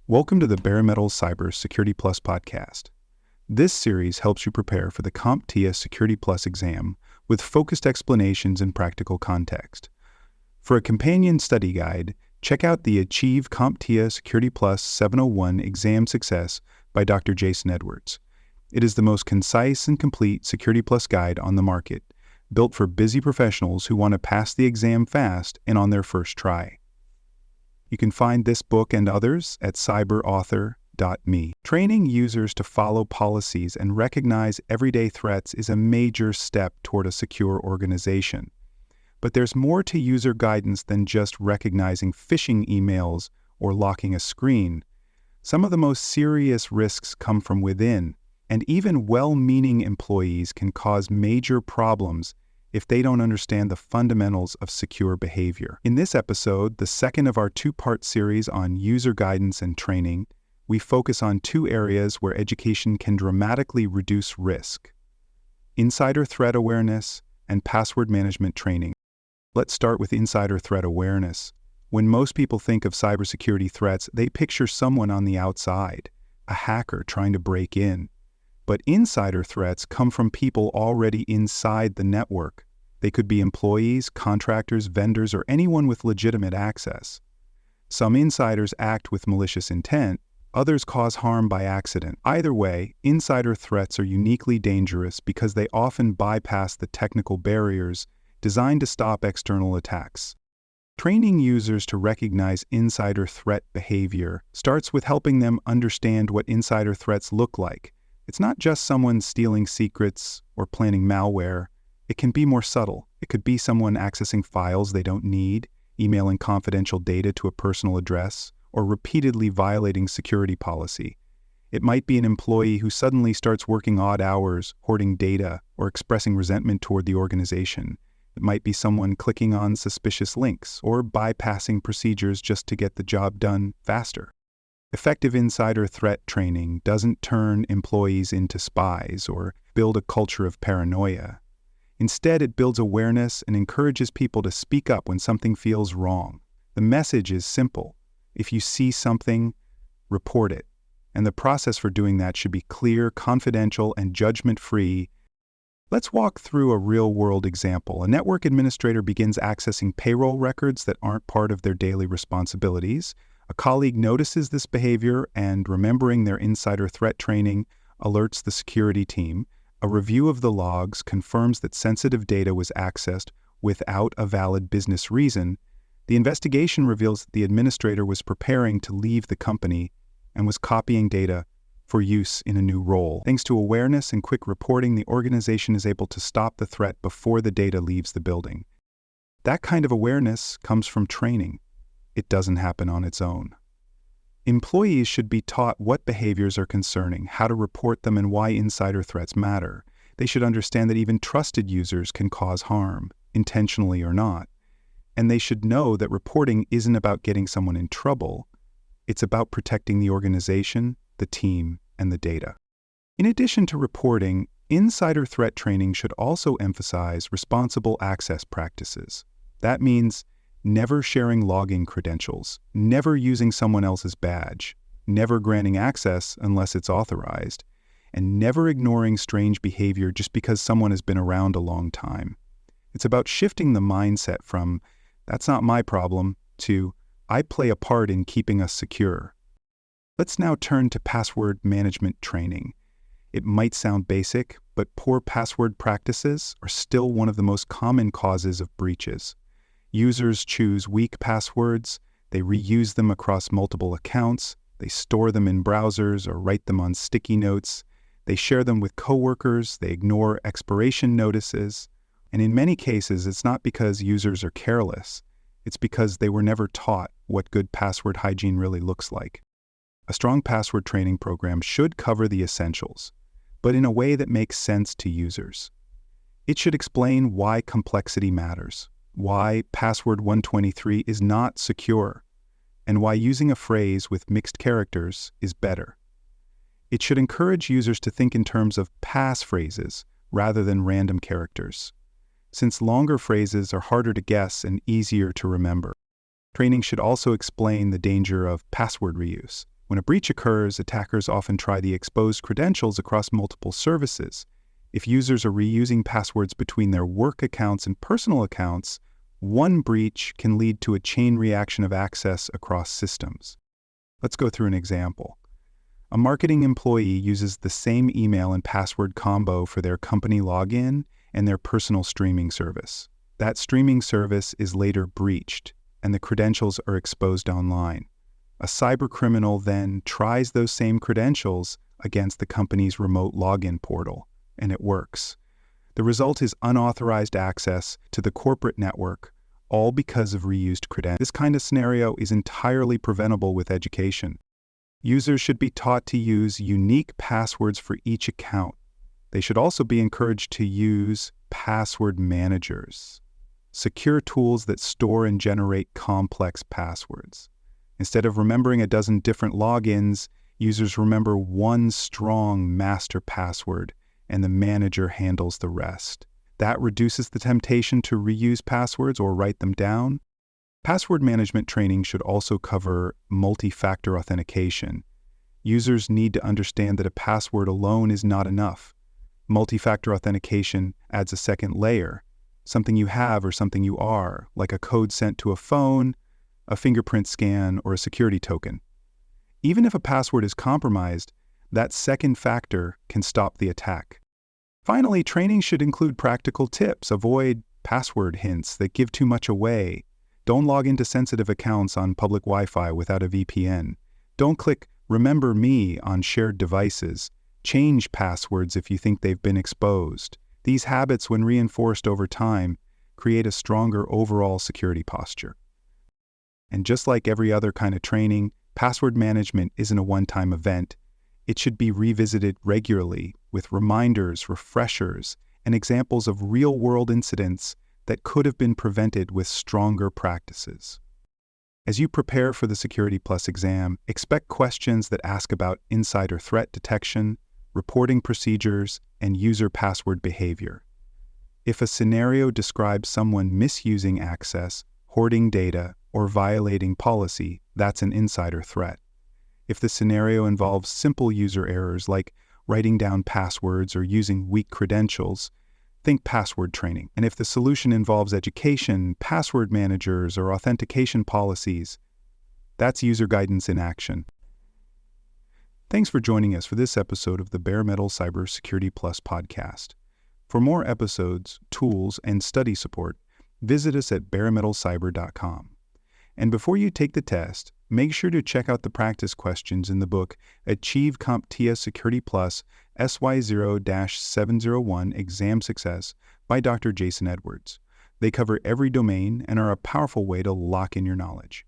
Welcome to the Bare Metal Cyber Security Plus podcast. This series helps you prepare for the CompTIA Security Plus exam with focused explanations and practical context. For a companion study guide, check out the Achieve CompTIA Security Plus 701 Exam Success by Dr. Jason Edwards. It is the most concise and complete Security Plus guide on the market, built for busy professionals who want to pass the exam fast and on their first try. You can find this book and others at cyberauthor.me. Training users to follow policies and recognize everyday threats is a major step toward a secure organization. But there's more to user guidance than just recognizing phishing emails or locking a screen. Some of the most serious risks come from within, and even well-meaning employees can cause major problems if they don't understand the fundamentals of secure behavior. In this episode, the second of our two-part series on user guidance and training, we focus on two areas where education can dramatically reduce risk: insider threat awareness and password management training. Let's start with insider threat awareness. When most people think of cybersecurity threats, they picture someone on the outside, a hacker trying to break in. But insider threats come from people already inside the network. They could be employees, contractors, vendors, or anyone with legitimate access. Some insiders act with malicious intent, others cause harm by accident. Either way, insider threats are uniquely dangerous because they often bypass the technical barriers designed to stop external attacks. Training users to recognize insider threat behavior starts with helping them understand what insider threats look like. It's not just someone stealing secrets or planning malware. It can be more subtle. It could be someone accessing files they don't need, emailing confidential data to a personal address, or repeatedly violating security policy. It might be an employee who suddenly starts working odd hours, hoarding data, or expressing resentment toward the organization. It might be someone clicking on suspicious links or bypassing procedures just to get the job done faster. Effective insider threat training doesn't turn employees into spies or build a culture of paranoia. Instead, it builds awareness and encourages people to speak up when something feels wrong. The message is simple. If you see something, report it. And the process for doing that should be clear, confidential, and judgment-free. Let's walk through a real-world example. A network administrator begins accessing payroll records that aren't part of their daily responsibilities. A colleague notices this behavior and, remembering their insider threat training, alerts the security team. A review of the logs confirms that sensitive data was accessed without a valid business reason. The investigation reveals that the administrator was preparing to leave the company and was copying data for use in a new role. Thanks to awareness and quick reporting, the organization is able to stop the threat before the data leaves the building. That kind of awareness comes from training. It doesn't happen on its own. Employees should be taught what behaviors are concerning, how to report them, and why insider threats matter. They should understand that even trusted users can cause harm, intentionally or not. And they should know that reporting isn't about getting someone in trouble. It's about protecting the organization, the team, and the data. In addition to reporting, insider threat training should also emphasize responsible access practices. That means never sharing login credentials, never using someone else's badge, never granting access unless it's authorized, and never ignoring strange behavior just because someone has been around a long time. It's about shifting the mindset from, "That's not my problem," to, "I play a part in keeping us secure." Let's now turn to password management training. It might sound basic, but poor password practices are still one of the most common causes of breaches. Users choose weak passwords, they reuse them across multiple accounts, they store them in browsers or write them on sticky notes, they share them with coworkers, they ignore expiration notices, and in many cases it's not because users are careless, it's because they were never taught what good password hygiene really looks like. A strong password training program should cover the essentials, but in a way that makes sense to users. It should explain why complexity matters, why password 123 is not secure, and why using a phrase with mixed characters is better. It should encourage users to think in terms of passphrases rather than random characters, since longer phrases are harder to guess and easier to remember. Training should also explain the danger of password reuse. When a breach occurs, attackers often try the exposed credentials across multiple services. If users are reusing passwords between their work accounts and personal accounts, one breach can lead to a chain reaction of access across systems. Let's go through an example. A marketing employee uses the same email and password combo for their company login and their personal streaming service. That streaming service is later breached, and the credentials are exposed online. A cybercriminal then tries those same credentials against the company's remote login portal, and it works. The result is unauthorized access to the corporate network, all because of reused credentials. This kind of scenario is entirely preventable with education. Users should be taught to use unique passwords for each account. They should also be encouraged to use password managers, secure tools that store and generate complex passwords. Instead of remembering a dozen different logins, users remember one strong master password, and the manager handles the rest. That reduces the temptation to reuse passwords or write them down. Password management training should also cover multi-factor authentication. Users need to understand that a password alone is not enough. Multi-factor authentication adds a second layer, something you have or something you are, like a code sent to a phone, a fingerprint scan, or a security token. Even if a password is compromised, that second factor can stop the attack. Finally, training should include practical tips. Avoid password hints that give too much away. Don't log into sensitive accounts on public Wi-Fi without a VPN. Don't click Remember Me on shared devices. Change passwords if you think they've been exposed. These habits, when reinforced over time, create a stronger overall security posture. And just like every other kind of training, password management isn't a one-time event. It should be revisited regularly with reminders, refreshers, and examples of real-world incidents that could have been prevented with stronger practices. As you prepare for the Security Plus exam, expect questions that ask about insider threat detection, reporting procedures, and user password behavior. If a scenario describes someone misusing access, hoarding data, or violating policy, that's an insider threat. If the scenario involves simple user errors like writing down passwords or using weak credentials, think password training. And if the solution involves education, password managers, or authentication policies, that's user guidance in action. Thanks for joining us for this episode of the Bare Metal Cybersecurity Plus podcast. For more episodes, tools, and study support, visit us at baremetalcyber.com. And before you take the test, make sure to check out the practice questions in the book Achieve CompTIA Security Plus SY0-701 Exam Success by Dr. Jason Edwards. They cover every domain and are a powerful way to lock in your knowledge.